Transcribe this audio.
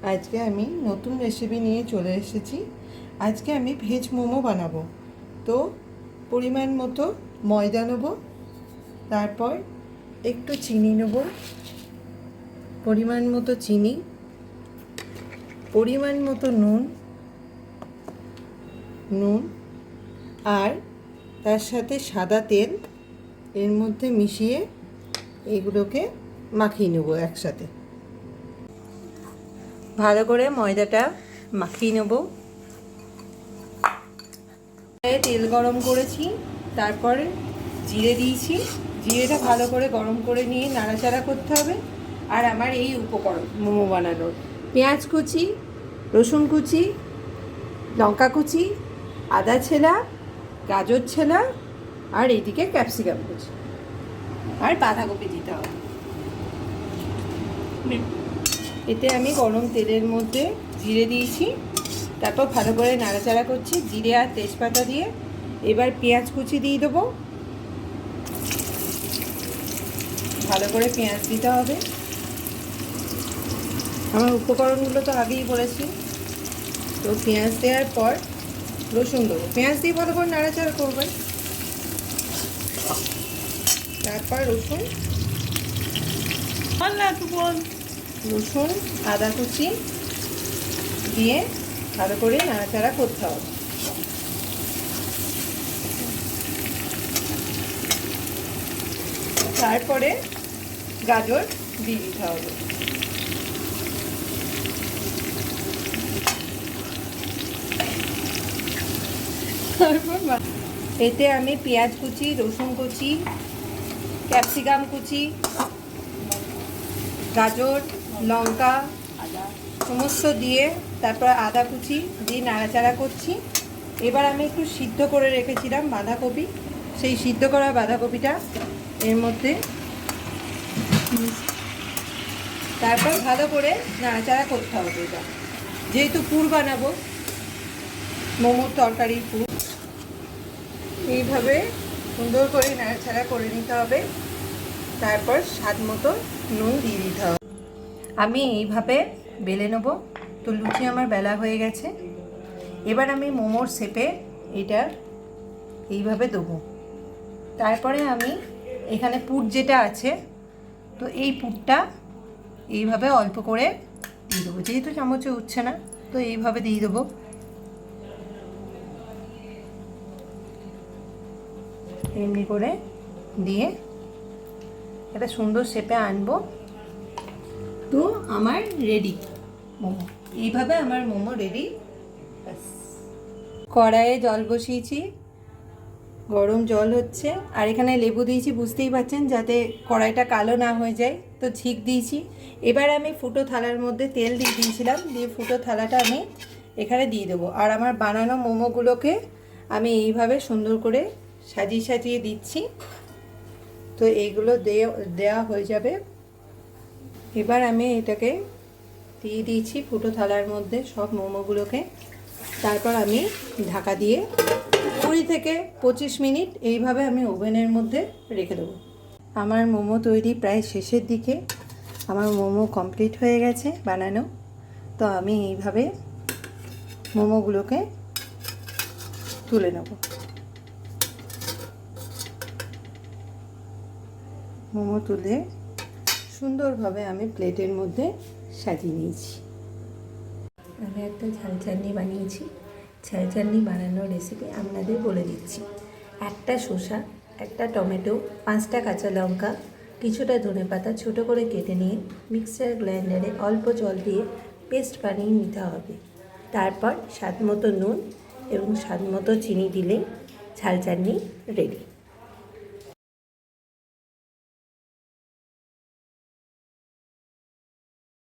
আজকে আমি নতুন রেসিপি নিয়ে চলে এসেছি। আজকে আমি ভেজ মোমো বানাবো। তো পরিমাণ মতো ময়দা নেব, তারপর একটু চিনি নেব, পরিমাণ মতো চিনি, পরিমাণ মতো নুন আর তার সাথে সাদা তেল এর মধ্যে মিশিয়ে এগুলোকে মাখিয়ে নেব একসাথে। ভালো করে ময়দাটা মাখিয়ে নেব। তেল গরম করেছি, তারপর জিরে দিয়েছি। জিরেটা ভালো করে গরম করে নিয়ে নাড়াচাড়া করতে হবে। আর আমার এই উপকরণ মোমো বানানোর: পেঁয়াজ কুচি, রসুন কুচি, লঙ্কা কুচি, আদা ছেলা, গাজর ছেলা, আর এইদিকে ক্যাপসিকাম কুচি আর বাঁধাকপি দিতে হবে। এতে আমি গরম তেলের মধ্যে জিরে দিয়েছি, তারপর ভালো করে নাড়াচাড়া করছি জিরে আর তেজপাতা দিয়ে। এবার পেঁয়াজ কুচি দিয়ে দেবো। ভালো করে পেঁয়াজ দিতে হবে। আমার উপকরণগুলো তো আগেই বলেছি। তো পেঁয়াজ দেওয়ার পর রসুন দেবো। পেঁয়াজ দিয়ে ভালো করে নাড়াচাড়া করবেন। তারপর রসুন, আদা কুচি দিয়ে ভালো করে নাড়াচাড়া করতে হবে। তারপরে গাজর দিয়ে দিতে হবে। এতে আমি পেঁয়াজ কুচি, রসুন কুচি, ক্যাপসিকাম কুচি, গাজর, লঙ্কা, সমস্ত দিয়ে তারপর আদা কুচি দিয়ে নাড়াচাড়া করছি। এবার আমি একটু সিদ্ধ করে রেখেছিলাম বাঁধাকপি, সেই সিদ্ধ করা বাঁধাকপিটা এর মধ্যে, তারপর ভালো করে নাড়াচাড়া করতে হবে। এটা যেহেতু পুর বানাবো, মোমোর তরকারির পুর, এইভাবে সুন্দর করে নাড়াচাড়া করে নিতে হবে। তারপর স্বাদ মতো নুন দিয়ে দিতে হবে। আমি এইভাবে বেলে নেব। তো লুচি আমার বেলা হয়ে গেছে। এবার আমি মোমোর শেপে এটা এইভাবে দেবো। তারপরে আমি এখানে পুর যেটা আছে, তো এই পুরটা এইভাবে অল্প করে দিয়ে দেবো। যেহেতু চামচে উঠছে না, তো এইভাবে দিয়ে দেবো। এমনি করে দিয়ে একটা সুন্দর শেপে আনবো। তো আমার রেডি মোমো। এইভাবে আমার মোমো রেডি। কড়াইয়ে জল বসিয়েছি, গরম জল হচ্ছে, আর এখানে লেবু দিয়েছি, বুঝতেই পারছেন, যাতে কড়াইটা কালো না হয়ে যায়। তো ঝিক দিয়েছি। এবার আমি ফুটো থালার মধ্যে তেল দিয়ে দিয়েছিলাম, দিয়ে ফুটো থালাটা আমি এখানে দিয়ে দেবো। আর আমার বানানো মোমোগুলোকে আমি এইভাবে সুন্দর করে সাজিয়ে সাজিয়ে দিচ্ছি। তো এইগুলো দেওয়া হয়ে যাবে। এবার আমি এটাকে দিয়ে দিয়েছি ফুটো থালার মধ্যে সব মোমোগুলোকে। তারপর আমি ঢাকা দিয়ে 20 থেকে 25 মিনিট এইভাবে আমি ওভেনের মধ্যে রেখে দেবো। আমার মোমো তৈরি প্রায় শেষের দিকে। আমার মোমো কমপ্লিট হয়ে গেছে বানানো। তো আমি এইভাবে মোমোগুলোকে তুলে নেব। মোমো তুলে সুন্দরভাবে আমি প্লেটের মধ্যে সাজিয়ে নিয়েছি। আমি একটা ঝাল চাটনি বানিয়েছি। ঝাল চাটনি বানানোর রেসিপি আপনাদের বলে দিচ্ছি। একটা শসা, একটা টমেটো, 5টা কাঁচা লঙ্কা, কিছুটা ধনেপাতা ছোটো করে কেটে নিয়ে মিক্সার গ্রাইন্ডারে অল্প জল দিয়ে পেস্ট বানিয়ে নিতে হবে। তারপর স্বাদ মতো নুন এবং স্বাদ মতো চিনি দিলে ঝাল চাটনি রেডি।